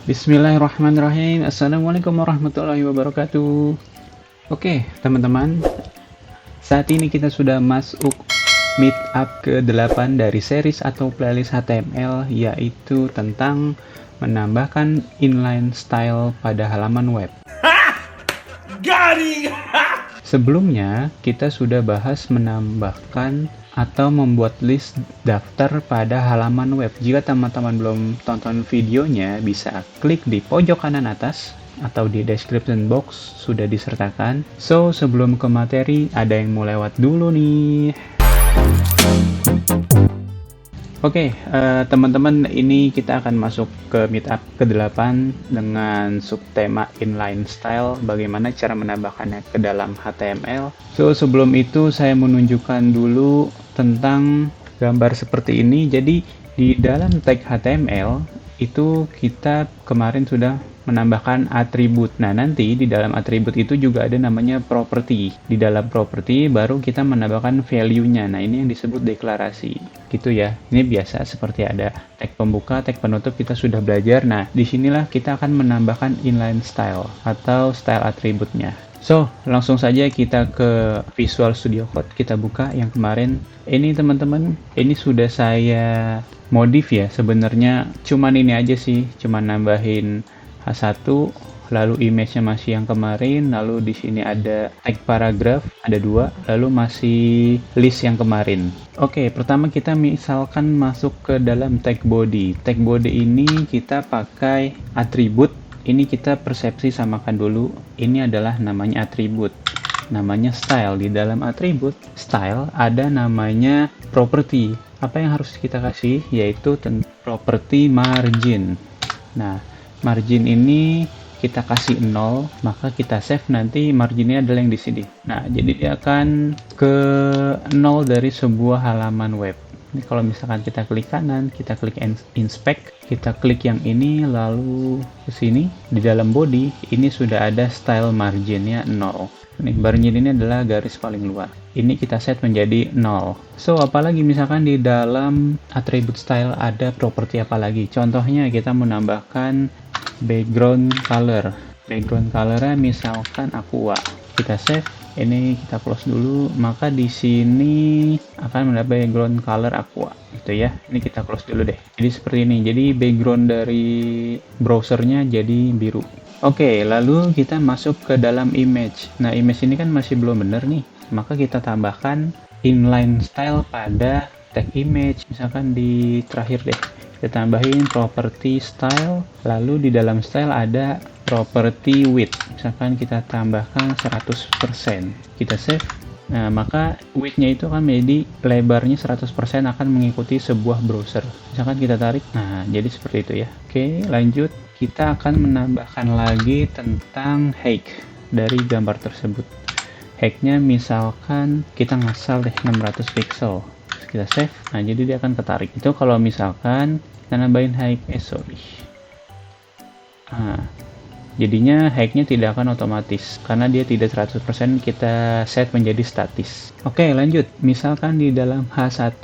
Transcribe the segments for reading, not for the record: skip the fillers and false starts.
Bismillahirrahmanirrahim. Assalamualaikum warahmatullahi wabarakatuh. Oke, teman-teman. Saat ini kita sudah masuk meetup ke-8 dari series atau playlist HTML, yaitu tentang menambahkan inline style pada halaman web. Garing! Sebelumnya, kita sudah bahas menambahkan atau membuat list daftar pada halaman web. Jika teman-teman belum tonton videonya, bisa klik di pojok kanan atas atau di description box, sudah disertakan. So, sebelum ke materi, ada yang mau lewat dulu nih. Oke, teman-teman, ini kita akan masuk ke meetup ke-8 dengan subtema inline style, bagaimana cara menambahkannya ke dalam HTML. So, sebelum itu saya menunjukkan dulu tentang gambar seperti ini. Jadi, di dalam tag HTML, itu kita kemarin sudah menambahkan atribut. Nah, nanti di dalam atribut itu juga ada namanya property. Di dalam property baru kita menambahkan value-nya. Nah, ini yang disebut deklarasi. Gitu ya. Ini biasa seperti ada tag pembuka, tag penutup, kita sudah belajar. Nah, disinilah kita akan menambahkan inline style atau style atributnya. So, langsung saja kita ke Visual Studio Code. Kita buka yang kemarin. Ini teman-teman, ini sudah saya modif ya. Sebenarnya cuman ini aja sih, cuman nambahin H1, lalu image-nya masih yang kemarin, lalu di sini ada tag paragraf, ada 2, lalu masih list yang kemarin. Oke, pertama kita misalkan masuk ke dalam tag body. Tag body ini kita pakai atribut. Ini kita persepsi samakan dulu. Ini adalah namanya atribut. Namanya style. Di dalam atribut style ada namanya property. Apa yang harus kita kasih? Yaitu property margin. Nah, margin ini kita kasih 0, maka kita save, nanti marginnya adalah yang di sini. Nah, jadi dia akan ke 0 dari sebuah halaman web. Ini kalau misalkan kita klik kanan, kita klik inspect, kita klik yang ini, lalu ke sini, di dalam body, ini sudah ada style marginnya 0. Nih, margin ini adalah garis paling luar. Ini kita set menjadi 0. So, apalagi misalkan di dalam atribut style ada properti apa lagi? Contohnya kita menambahkan background color. Background colornya misalkan aqua. Kita save. Ini kita close dulu, maka di sini akan mendapat background color aqua, gitu ya. Ini kita close dulu deh. Jadi seperti ini. Jadi background dari browsernya jadi biru. Oke, lalu kita masuk ke dalam image. Nah, image ini kan masih belum benar nih. Maka kita tambahkan inline style pada tag image. Misalkan di terakhir deh. Kita tambahin property style, lalu di dalam style ada property width. Misalkan kita tambahkan 100%. Kita save. Nah, maka width-nya itu akan menjadi lebarnya 100% akan mengikuti sebuah browser. Misalkan kita tarik. Nah, jadi seperti itu ya. Oke, lanjut. Kita akan menambahkan lagi tentang height dari gambar tersebut. Height-nya misalkan kita ngasal deh 600 pixel. Kita save. Nah, jadi dia akan ketarik. Itu kalau misalkan kita nambahin height, Nah, jadinya height-nya tidak akan otomatis karena dia tidak 100% kita set menjadi statis. Oke, lanjut. Misalkan di dalam H1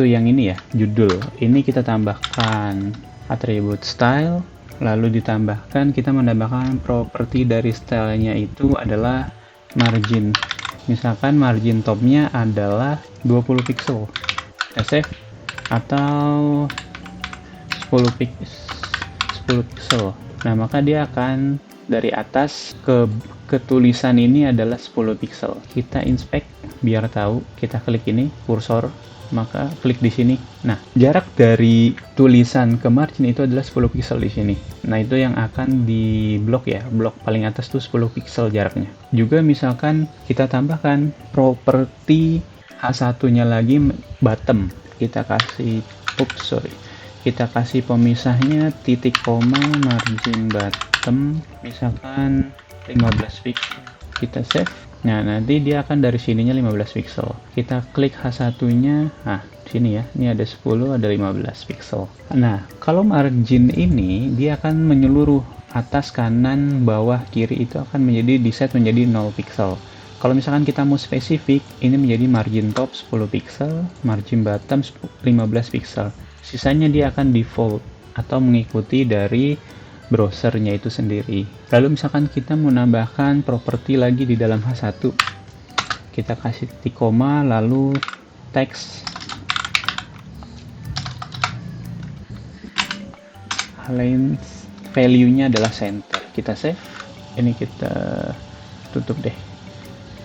yang ini ya, judul. Ini kita tambahkan atribut style, lalu ditambahkan, kita menambahkan properti dari stylenya itu adalah margin. Misalkan margin topnya adalah 20 pixel. Kita save. Atau 10 pixel. Nah, maka dia akan dari atas ke tulisan ini adalah 10 pixel. Kita inspect biar tahu. Kita klik ini kursor, maka klik di sini. Nah, jarak dari tulisan ke margin itu adalah 10 pixel di sini. Nah, itu yang akan di blok ya. Blok paling atas tuh 10 pixel jaraknya. Juga misalkan kita tambahkan properti H1-nya lagi bottom. Kita kasih kita kasih pemisahnya titik koma margin bottom misalkan 15 pixel. Kita save. Nah, nanti dia akan dari sininya 15 pixel. Kita klik H1-nya. Nah, sini ya. Ini ada 10, ada 15 pixel. Nah, kalau margin ini dia akan menyeluruh atas, kanan, bawah, kiri itu akan menjadi di-set menjadi 0 pixel. Kalau misalkan kita mau spesifik, ini menjadi margin top 10 pixel, margin bottom 15 pixel. Sisanya dia akan default atau mengikuti dari browsernya itu sendiri. Lalu misalkan kita mau nambahkan properti lagi di dalam H1, kita kasih titik koma, lalu teks align value-nya adalah center. Kita save, ini kita tutup deh,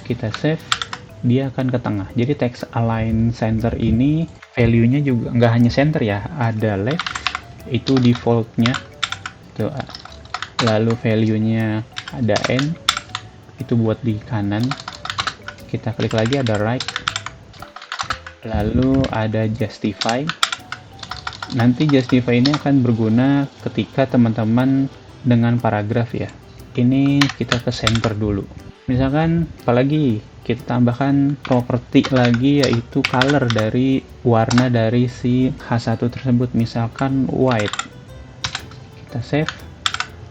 kita save, dia akan ke tengah. Jadi teks align center ini value-nya juga nggak hanya center ya, ada left, itu default-nya tuh, lalu value-nya ada n, itu buat di kanan. Kita klik lagi, ada right, lalu ada justify. Nanti justify ini akan berguna ketika teman-teman dengan paragraf ya. Ini kita ke center dulu. Misalkan apalagi kita tambahkan properti lagi, yaitu color dari warna dari si H1 tersebut, misalkan white. Kita save,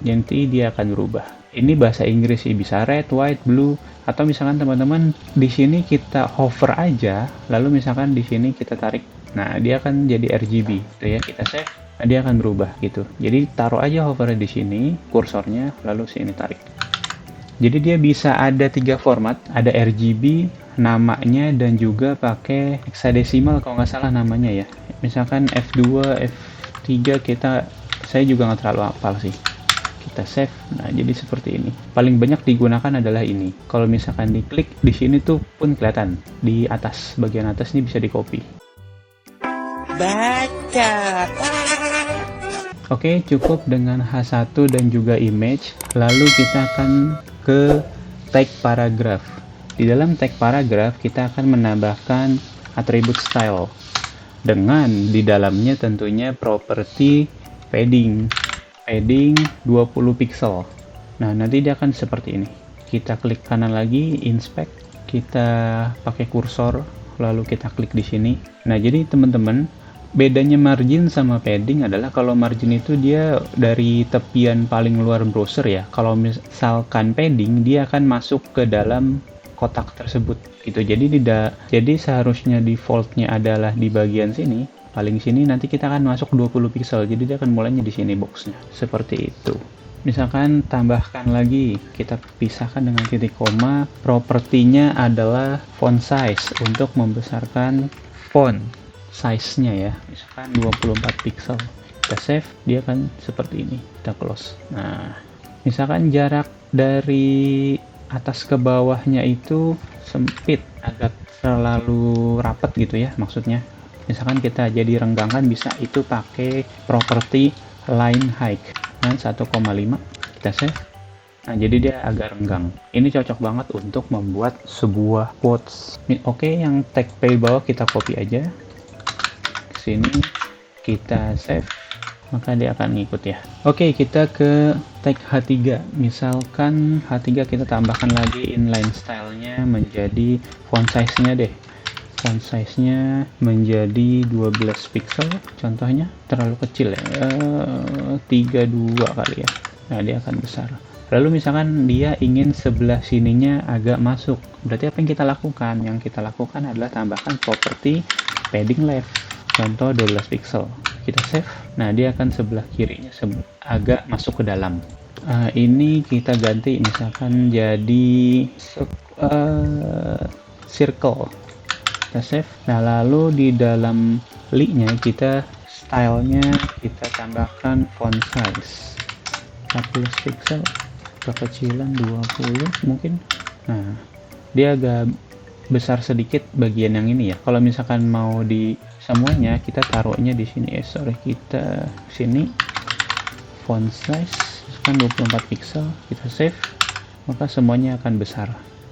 nanti dia akan berubah. Ini bahasa Inggris sih, bisa red, white, blue, atau misalkan teman-teman di sini kita hover aja, lalu misalkan di sini kita tarik, nah dia akan jadi RGB, gitu ya. Kita save, nah dia akan berubah gitu. Jadi taruh aja hover di sini, kursornya, lalu sini tarik. Jadi dia bisa ada 3 format, ada RGB, namanya, dan juga pakai hexadesimal kalau nggak salah namanya ya. Misalkan F2, F3 saya juga nggak terlalu hafal sih. Kita save, nah jadi seperti ini. Paling banyak digunakan adalah ini. Kalau misalkan diklik di sini tuh pun kelihatan di atas, bagian atas ini bisa di copy. Baca. Oke, cukup dengan H1 dan juga image. Lalu kita akan ke tag paragraph. Di dalam tag paragraph kita akan menambahkan atribut style dengan di dalamnya tentunya properti padding 20 pixel. Nah, nanti dia akan seperti ini. Kita klik kanan lagi, inspect, kita pakai kursor, lalu kita klik di sini. Nah, jadi teman-teman, bedanya margin sama padding adalah kalau margin itu dia dari tepian paling luar browser ya. Kalau misalkan padding, dia akan masuk ke dalam kotak tersebut gitu. Jadi seharusnya defaultnya adalah di bagian sini, paling sini, nanti kita akan masuk 20 pixel. Jadi dia akan mulainya di sini boxnya. Seperti itu. Misalkan tambahkan lagi, kita pisahkan dengan titik koma, propertinya adalah font size untuk membesarkan font size-nya ya, misalkan 24 pixel. Kita save, dia akan seperti ini. Kita close. Nah, misalkan jarak dari atas ke bawahnya itu sempit, agak terlalu rapat gitu ya maksudnya. Misalkan kita jadi renggangkan, bisa itu pakai properti line height dan 1,5. Kita save. Nah, jadi dia agak renggang. Ini cocok banget untuk membuat sebuah quotes. Oke, yang tag di bawah kita copy aja. Sini kita save, maka dia akan ngikut ya. Oke, kita ke tag H3. Misalkan H3 kita tambahkan lagi inline style-nya menjadi font size-nya deh. Font size-nya menjadi 12 pixel, contohnya terlalu kecil ya, 32 kali ya. Nah, dia akan besar. Lalu misalkan dia ingin sebelah sininya agak masuk, berarti apa yang kita lakukan? Yang kita lakukan adalah tambahkan properti padding left, contoh 12 pixel. Kita save. Nah, dia akan sebelah kirinya agak masuk ke dalam. Ini kita ganti misalkan jadi circle. Kita save. Nah, lalu di dalam li-nya kita stylenya kita tambahkan font size 40 pixel, kekecilan 20 mungkin. Nah, dia agak besar sedikit bagian yang ini ya. Kalau misalkan mau di semuanya, kita taruhnya di sini. Kita sini font size kan 24 pixel, kita save, maka semuanya akan besar.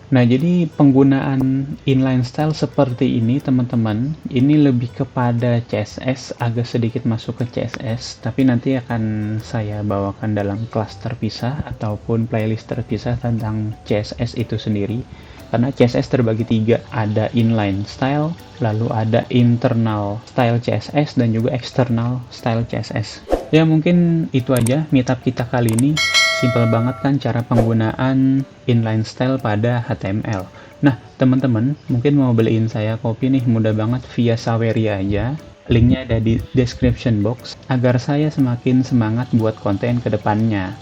Nah, jadi penggunaan inline style seperti ini teman-teman, ini lebih kepada CSS, agak sedikit masuk ke CSS, tapi nanti akan saya bawakan dalam kelas terpisah ataupun playlist terpisah tentang CSS itu sendiri. Karena CSS terbagi 3, ada inline style, lalu ada internal style CSS, dan juga external style CSS. Ya, mungkin itu aja meetup kita kali ini. Simple banget kan cara penggunaan inline style pada HTML. Nah, teman-teman mungkin mau beliin saya kopi nih, mudah banget via Saweria aja. Linknya ada di description box agar saya semakin semangat buat konten ke depannya.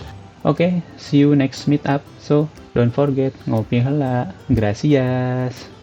Oke, see you next meetup. So, don't forget, ngopi heula. Gracias.